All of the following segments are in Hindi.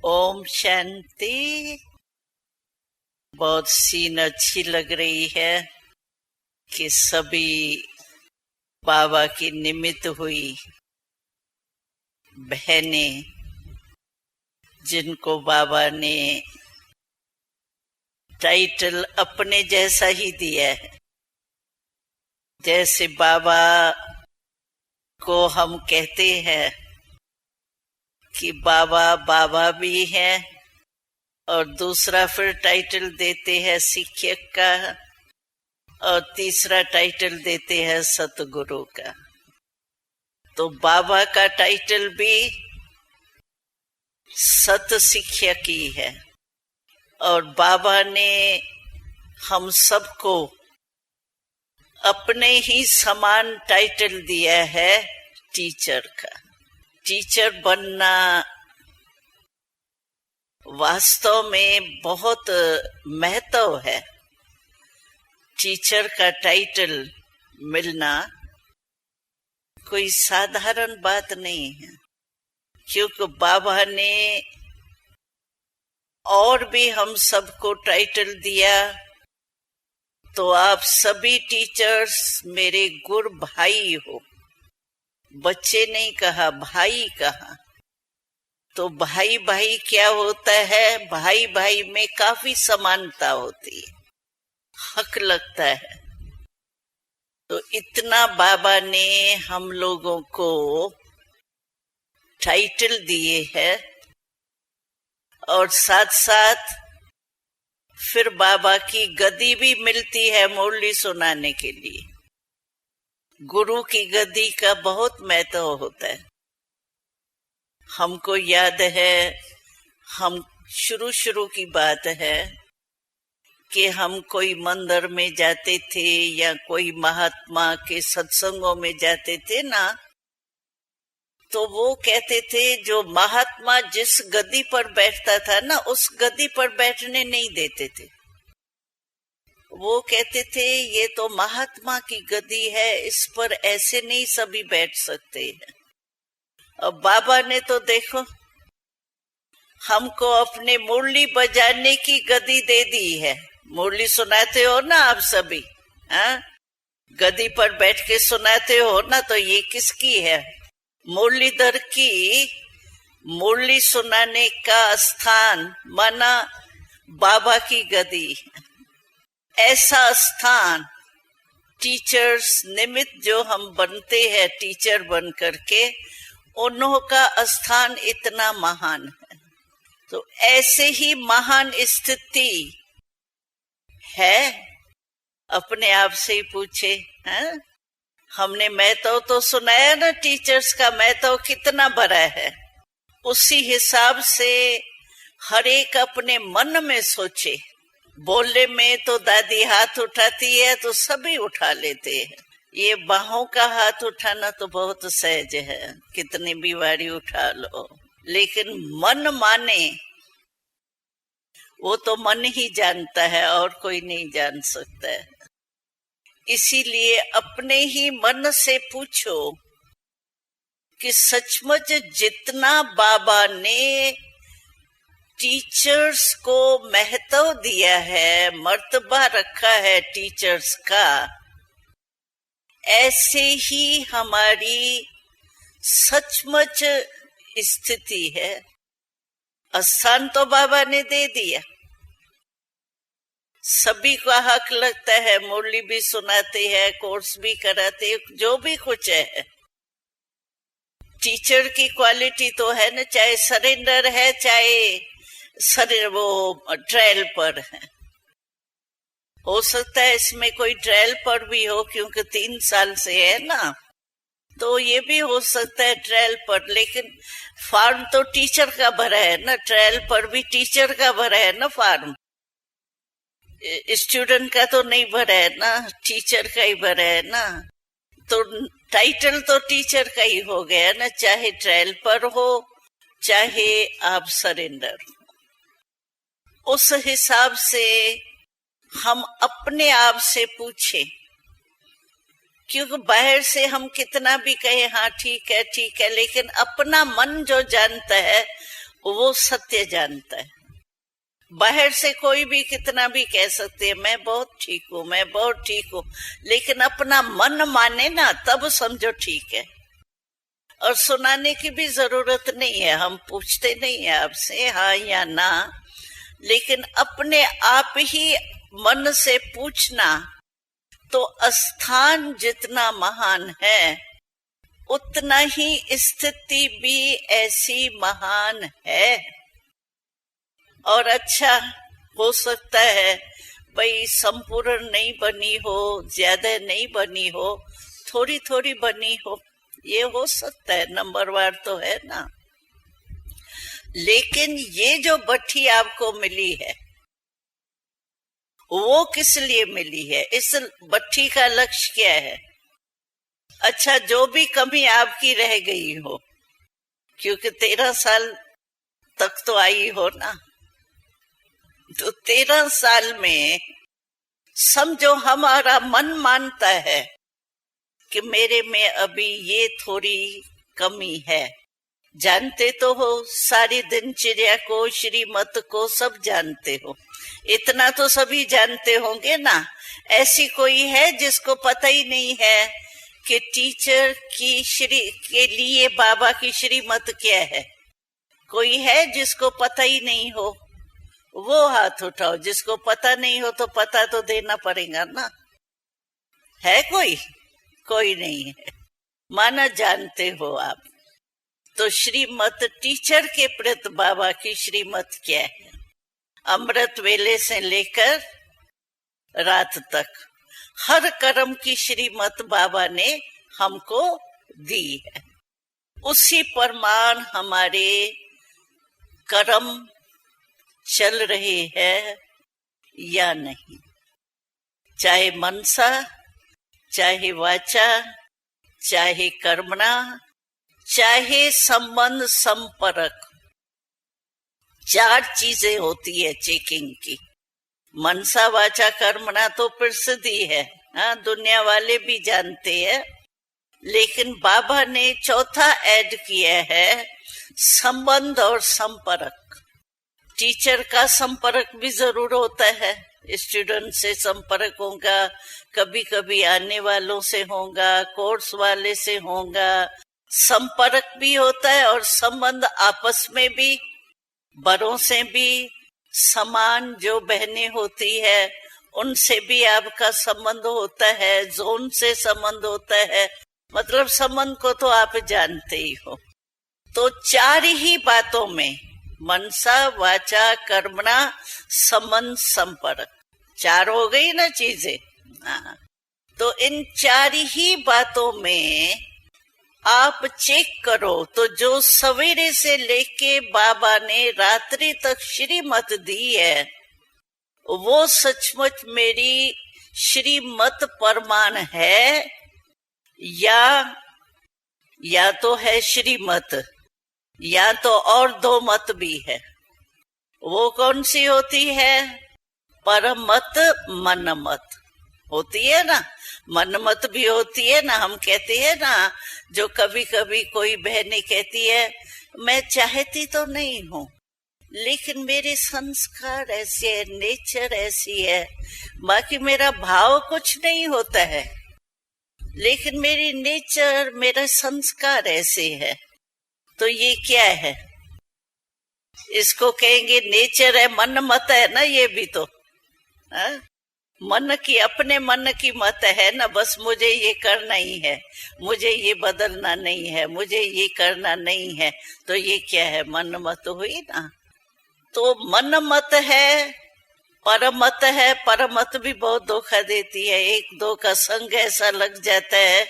ओम शांति। बहुत सीन अच्छी लग रही है कि सभी बाबा की निमित्त हुई बहनें, जिनको बाबा ने टाइटल अपने जैसा ही दिया है। जैसे बाबा को हम कहते हैं कि बाबा बाबा भी है, और दूसरा फिर टाइटल देते हैं शिक्षक का, और तीसरा टाइटल देते हैं सतगुरु का। तो बाबा का टाइटल भी सत शिक्षक ही है, और बाबा ने हम सबको अपने ही समान टाइटल दिया है टीचर का। टीचर बनना वास्तव में बहुत महत्व है। टीचर का टाइटल मिलना कोई साधारण बात नहीं है, क्योंकि बाबा ने और भी हम सबको टाइटल दिया। तो आप सभी टीचर्स मेरे गुरु भाई हो। बच्चे नहीं कहा, भाई कहा। तो भाई भाई क्या होता है? भाई भाई में काफी समानता होती है, हक लगता है। तो इतना बाबा ने हम लोगों को टाइटल दिए हैं, और साथ साथ फिर बाबा की गद्दी भी मिलती है मुरली सुनाने के लिए। गुरु की गद्दी का बहुत महत्व होता है। हमको याद है, हम शुरू की बात है कि हम कोई मंदिर में जाते थे या कोई महात्मा के सत्संगों में जाते थे ना, तो वो कहते थे जो महात्मा जिस गद्दी पर बैठता था ना, उस गद्दी पर बैठने नहीं देते थे। वो कहते थे ये तो महात्मा की गद्दी है, इस पर ऐसे नहीं सभी बैठ सकते हैं। अब बाबा ने तो देखो हमको अपने मुरली बजाने की गद्दी दे दी है। मुरली सुनाते हो ना आप सभी, हाँ? गद्दी पर बैठ के सुनाते हो ना, तो ये किसकी है? मुरलीधर की। मुरली सुनाने का स्थान माना बाबा की गद्दी। ऐसा स्थान टीचर्स निमित्त जो हम बनते हैं टीचर बन करके, उन्हों का स्थान इतना महान है। तो ऐसे ही महान स्थिति है। अपने आप से ही पूछे, हैं? हमने महत्व तो सुनाया ना टीचर्स का, महत्व कितना बड़ा है। उसी हिसाब से हर एक अपने मन में सोचे। बोलने में तो दादी हाथ उठाती है तो सभी उठा लेते हैं। ये बाहों का हाथ उठाना तो बहुत सहज है, कितनी भी बारी उठा लो। लेकिन मन माने, वो तो मन ही जानता है, और कोई नहीं जान सकता है। इसीलिए अपने ही मन से पूछो कि सचमुच जितना बाबा ने टीचर्स को महत्व दिया है, मर्तबा रखा है टीचर्स का, ऐसे ही हमारी सचमुच स्थिति है। स्थान तो बाबा ने दे दिया, सभी का हक लगता है। मुरली भी सुनाते हैं, कोर्स भी कराते हैं, जो भी कुछ है। टीचर की क्वालिटी तो है ना, चाहे सरेंडर है, चाहे वो ट्रायल पर है। हो सकता है इसमें कोई ट्रायल पर भी हो, क्योंकि 3 साल से है ना, तो ये भी हो सकता है ट्रायल पर। लेकिन फॉर्म तो टीचर का भरा है ना, ट्रायल पर भी टीचर का भरा है ना फॉर्म। स्टूडेंट का तो नहीं भरा है ना, टीचर का ही भरा है ना। तो टाइटल तो टीचर का ही हो गया ना, चाहे ट्रायल पर हो, चाहे आप सरेंडर। उस हिसाब से हम अपने आप से पूछे, क्योंकि बाहर से हम कितना भी कहे हाँ ठीक है, लेकिन अपना मन जो जानता है वो सत्य जानता है। बाहर से कोई भी कितना भी कह सकते है मैं बहुत ठीक हूं, मैं बहुत ठीक हूं, लेकिन अपना मन माने ना तब समझो ठीक है। और सुनाने की भी जरूरत नहीं है, हम पूछते नहीं है आपसे हाँ या ना, लेकिन अपने आप ही मन से पूछना। तो स्थान जितना महान है उतना ही स्थिति भी ऐसी महान है। और अच्छा हो सकता है भाई संपूर्ण नहीं बनी हो, ज्यादा नहीं बनी हो, थोड़ी थोड़ी बनी हो, ये हो सकता है, नंबरवार तो है ना। लेकिन ये जो भट्ठी आपको मिली है वो किस लिए मिली है? इस भट्ठी का लक्ष्य क्या है? अच्छा, जो भी कमी आपकी रह गई हो, क्योंकि 13 साल तक तो आई हो ना, तो 13 साल में समझो हमारा मन मानता है कि मेरे में अभी ये थोड़ी कमी है। जानते तो हो, सारी दिनचर्या को, श्रीमत को सब जानते हो, इतना तो सभी जानते होंगे ना। ऐसी कोई है जिसको पता ही नहीं है कि टीचर की श्री के लिए बाबा की श्रीमत क्या है? कोई है जिसको पता ही नहीं हो? वो हाथ उठाओ। जिसको पता नहीं हो तो पता तो देना पड़ेगा ना। है कोई? कोई नहीं है, माना जानते हो आप। तो श्रीमत टीचर के प्रति बाबा की श्रीमत क्या है? अमृत वेले से लेकर रात तक हर कर्म की श्रीमत बाबा ने हमको दी है। उसी प्रमाण हमारे कर्म चल रहे हैं या नहीं, चाहे मनसा, चाहे वाचा, चाहे कर्मणा, चाहे संबंध संपर्क। 4 चीजें होती है चेकिंग की। मनसा वाचा कर्मणा तो प्रसिद्धि है, हाँ, दुनिया वाले भी जानते हैं, लेकिन बाबा ने चौथा ऐड किया है, संबंध और संपर्क। टीचर का संपर्क भी जरूर होता है, स्टूडेंट से संपर्क होगा, कभी कभी आने वालों से होगा, कोर्स वाले से होगा, संपर्क भी होता है। और संबंध आपस में भी, बड़ों से भी, समान जो बहनें होती है उनसे भी आपका संबंध होता है, जोन से संबंध होता है, मतलब संबंध को तो आप जानते ही हो। तो 4 ही बातों में, मनसा वाचा कर्मणा संबंध संपर्क, 4 हो गई ना चीजें। हाँ, तो इन 4 ही बातों में आप चेक करो तो जो सवेरे से लेके बाबा ने रात्रि तक श्रीमत दी है वो सचमुच मेरी श्रीमत प्रमाण है या तो है श्रीमत, या तो और 2 मत भी है। वो कौन सी होती है? परम मत, मन मत होती है ना। मन मत भी होती है ना। हम कहते हैं ना, जो कभी कभी कोई बहनें कहती है मैं चाहती तो नहीं हूँ, लेकिन मेरे संस्कार ऐसे है, नेचर ऐसी है, बाकी मेरा भाव कुछ नहीं होता है, लेकिन मेरी नेचर, मेरा संस्कार ऐसे है। तो ये क्या है? इसको कहेंगे नेचर है, मन मत है ना। ये भी तो मन की, अपने मन की मत है ना। बस मुझे ये करना ही है, मुझे ये बदलना नहीं है, मुझे ये करना नहीं है। तो ये क्या है? मन मत हुई ना। तो मन मत है, परमत है। परमत भी बहुत धोखा देती है। 1-2 का संग ऐसा लग जाता है।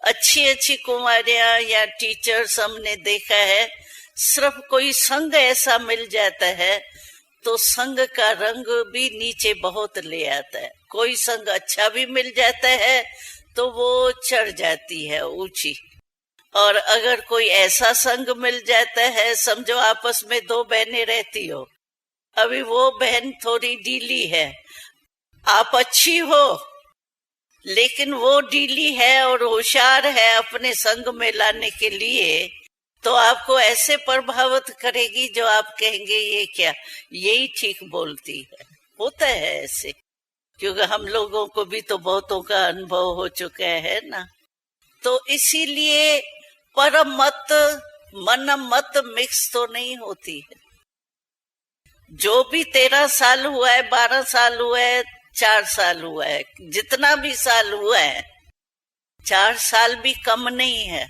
अच्छी कुमारियां या टीचर्स हमने देखा है, सिर्फ कोई संग ऐसा मिल जाता है तो संग का रंग भी नीचे बहुत ले आता है। कोई संग अच्छा भी मिल जाता है तो वो चढ़ जाती है ऊंची। और अगर कोई ऐसा संग मिल जाता है, समझो आपस में 2 बहनें रहती हो, अभी वो बहन थोड़ी ढीली है, आप अच्छी हो, लेकिन वो ढीली है और होशियार है अपने संग में लाने के लिए, तो आपको ऐसे प्रभावित करेगी जो आप कहेंगे ये क्या, यही ठीक बोलती है। होता है ऐसे, क्योंकि हम लोगों को भी तो बहुतों का अनुभव हो चुका है ना। तो इसीलिए परम मत मन मत मिक्स तो नहीं होती है। जो भी 13 साल हुआ है, 12 साल हुआ है, 4 साल हुआ है, जितना भी साल हुआ है, 4 साल भी कम नहीं है।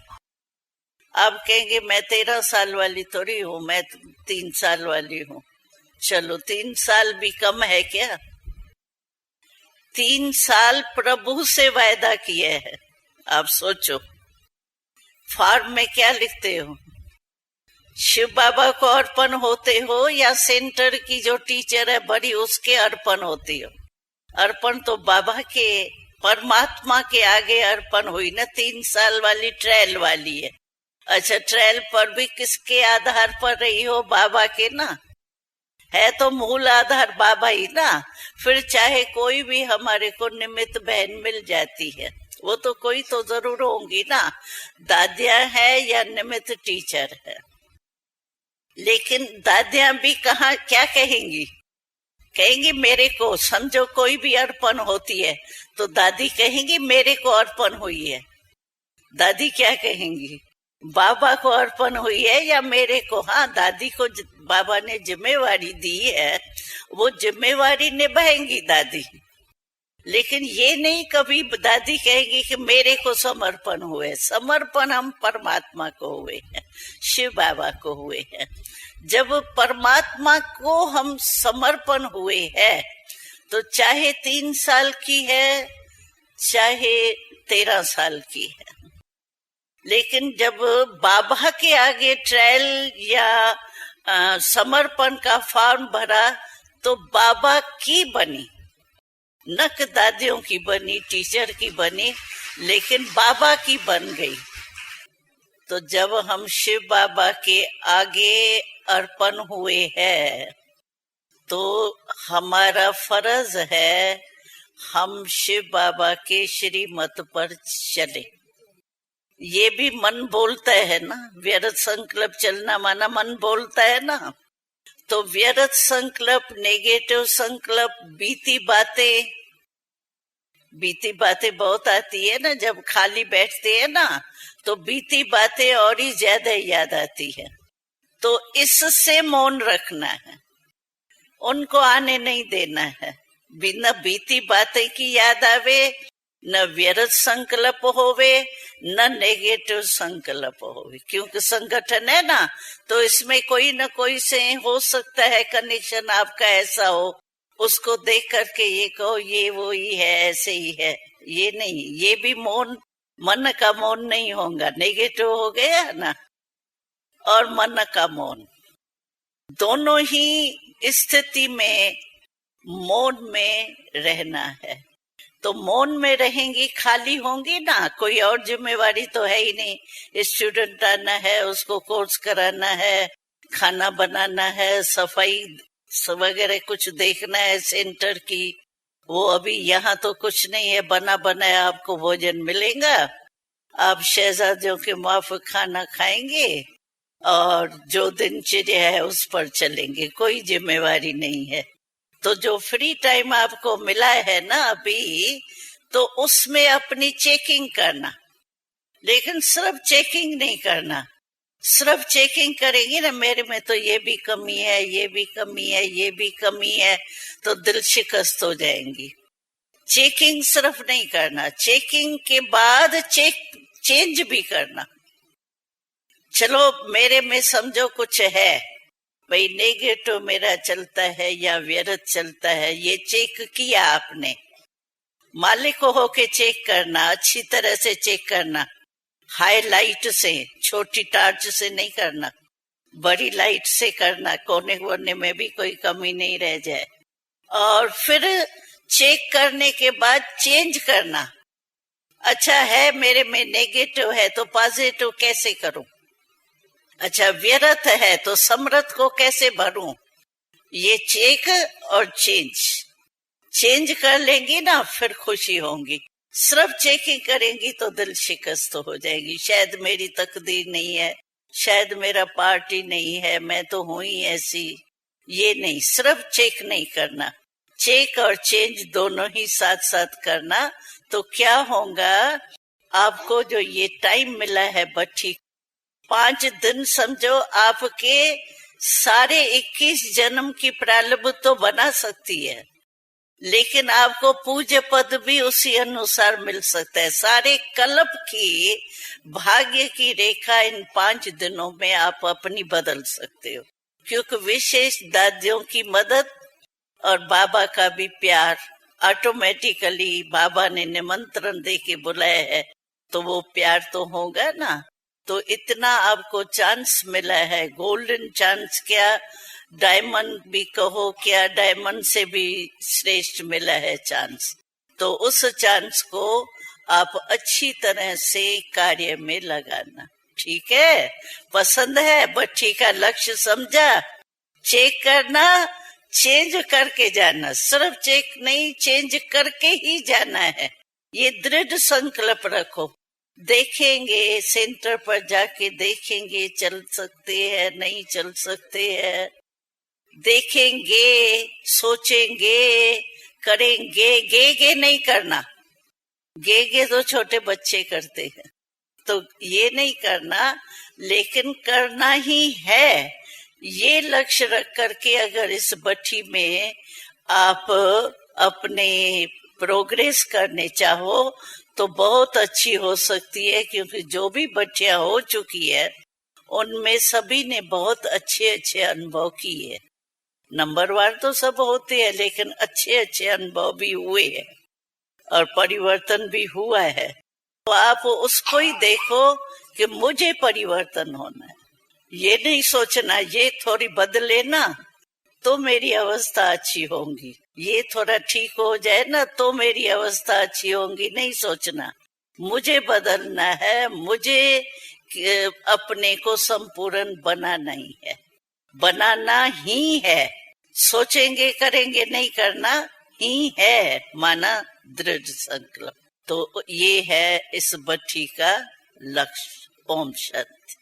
आप कहेंगे मैं 13 साल वाली थोड़ी हूं, मैं 3 साल वाली हूं। चलो 3 साल भी कम है क्या? 3 साल प्रभु से वायदा किए है। आप सोचो, फॉर्म में क्या लिखते हो? शिव बाबा को अर्पण होते हो या सेंटर की जो टीचर है बड़ी उसके अर्पण होती हो? अर्पण तो बाबा के, परमात्मा के आगे अर्पण हुई ना। 3 साल वाली ट्रायल वाली है। अच्छा, ट्रायल पर भी किसके आधार पर रही हो? बाबा के ना। है तो मूल आधार बाबा ही ना। फिर चाहे कोई भी हमारे को निमित्त बहन मिल जाती है, वो तो कोई तो जरूर होंगी ना, दादियां है या निमित्त टीचर है। लेकिन दादियां भी कहा क्या कहेंगी? कहेंगी मेरे को, समझो कोई भी अर्पण होती है तो दादी कहेंगी मेरे को अर्पण हुई है। दादी क्या कहेंगी? बाबा को अर्पण हुई है या मेरे को? हाँ, दादी को बाबा ने जिम्मेवारी दी है, वो जिम्मेवारी निभाएंगी दादी। लेकिन ये नहीं कभी दादी कहेगी कि मेरे को समर्पण हुए। समर्पण हम परमात्मा को हुए हैं, शिव बाबा को हुए हैं। जब परमात्मा को हम समर्पण हुए हैं तो चाहे 3 साल की है चाहे 13 साल की है। लेकिन जब बाबा के आगे ट्रायल या समर्पण का फॉर्म भरा तो बाबा की बनी, न कि दादियों की बनी, टीचर की बनी, लेकिन बाबा की बन गई। तो जब हम शिव बाबा के आगे अर्पण हुए हैं तो हमारा फर्ज है हम शिव बाबा के श्रीमत पर चले। ये भी मन बोलता है ना, व्यर्थ संकल्प चलना माना मन बोलता है ना। तो व्यर्थ संकल्प, नेगेटिव संकल्प, बीती बातें बहुत आती है ना। जब खाली बैठते हैं ना तो बीती बातें और ही ज्यादा याद आती है। तो इससे मौन रखना है, उनको आने नहीं देना है। बिना बीती बातें की याद आवे, न व्यर्थ संकल्प होवे, न नेगेटिव संकल्प होवे। क्योंकि संगठन है ना, तो इसमें कोई न कोई से हो सकता है कनेक्शन आपका ऐसा हो, उसको देख करके ये कहो ये वो ही है, ऐसे ही है। ये नहीं, ये भी मौन, मन का मौन नहीं होगा। नेगेटिव हो गया ना, और मन का मौन, दोनों ही स्थिति में मौन में रहना है। तो मौन में रहेंगी, खाली होंगी ना, कोई और जिम्मेवारी तो है ही नहीं। स्टूडेंट आना है, उसको कोर्स कराना है, खाना बनाना है, सफाई वगैरह कुछ देखना है सेंटर की। वो अभी यहाँ तो कुछ नहीं है, बना बनाया आपको भोजन मिलेगा, आप शहजादियों के माफिक खाना खाएंगे और जो दिनचर्या है उस पर चलेंगे, कोई जिम्मेवारी नहीं है। तो जो फ्री टाइम आपको मिला है ना अभी, तो उसमें अपनी चेकिंग करना। लेकिन सिर्फ चेकिंग नहीं करना। सिर्फ चेकिंग करेंगी ना, मेरे में तो ये भी कमी है, ये भी कमी है, ये भी कमी है, तो दिल शिकस्त हो जाएंगी। चेकिंग सिर्फ नहीं करना, चेकिंग के बाद चेंज भी करना। चलो मेरे में समझो कुछ है भाई, नेगेटिव मेरा चलता है या व्यर्थ चलता है, ये चेक किया आपने। मालिक होके चेक करना, अच्छी तरह से चेक करना, हाई लाइट से, छोटी टार्च से नहीं करना, बड़ी लाइट से करना, कोने कोने में भी कोई कमी नहीं रह जाए। और फिर चेक करने के बाद चेंज करना। अच्छा है मेरे में नेगेटिव है तो पॉजिटिव कैसे करूं? अच्छा व्यर्थ है तो समृद्ध को कैसे भरूं? ये चेक और चेंज कर लेंगी ना, फिर खुशी होंगी। सिर्फ चेकिंग करेंगी तो दिल शिकस्त हो जाएगी, शायद मेरी तकदीर नहीं है, शायद मेरा पार्ट ही नहीं है, मैं तो हूं ही ऐसी। ये नहीं, सिर्फ चेक नहीं करना, चेक और चेंज दोनों ही साथ साथ करना। तो क्या होगा, आपको जो ये टाइम मिला है भट्ठी, 5 दिन समझो आपके सारे 21 जन्म की प्रारब्ध तो बना सकती है, लेकिन आपको पूज्य पद भी उसी अनुसार मिल सकता है। सारे कल्प की भाग्य की रेखा इन 5 दिनों में आप अपनी बदल सकते हो, क्योंकि विशेष दादियों की मदद और बाबा का भी प्यार, ऑटोमेटिकली बाबा ने निमंत्रण दे के बुलाया है तो वो प्यार तो होगा ना। तो इतना आपको चांस मिला है, गोल्डन चांस, क्या डायमंड भी कहो, क्या डायमंड से भी श्रेष्ठ मिला है चांस। तो उस चांस को आप अच्छी तरह से कार्य में लगाना। ठीक है, पसंद है, भट्ठी का लक्ष्य समझा। चेक करना, चेंज करके जाना, सिर्फ चेक नहीं, चेंज करके ही जाना है। ये दृढ़ संकल्प रखो। देखेंगे, सेंटर पर जाके देखेंगे, चल सकते हैं नहीं चल सकते हैं, देखेंगे, सोचेंगे, करेंगे। गे नहीं करना, गे तो छोटे बच्चे करते हैं, तो ये नहीं करना, लेकिन करना ही है। ये लक्ष्य रख करके अगर इस भट्ठी में आप अपने प्रोग्रेस करने चाहो तो बहुत अच्छी हो सकती है, क्योंकि जो भी भट्टियां हो चुकी है उनमें सभी ने बहुत अच्छे अच्छे अनुभव किए। नंबरवार तो सब होते हैं, लेकिन अच्छे अच्छे अनुभव भी हुए हैं और परिवर्तन भी हुआ है। तो आप उसको ही देखो कि मुझे परिवर्तन होना है। ये नहीं सोचना ये थोड़ी बदले ना तो मेरी अवस्था अच्छी होगी, ये थोड़ा ठीक हो जाए ना तो मेरी अवस्था अच्छी होगी, नहीं सोचना। मुझे बदलना है, मुझे अपने को संपूर्ण बनाना ही है, बनाना ही है। सोचेंगे, करेंगे, नहीं करना ही है, माना दृढ़ संकल्प। तो ये है इस भट्ठी का लक्ष्य। ओम शांति।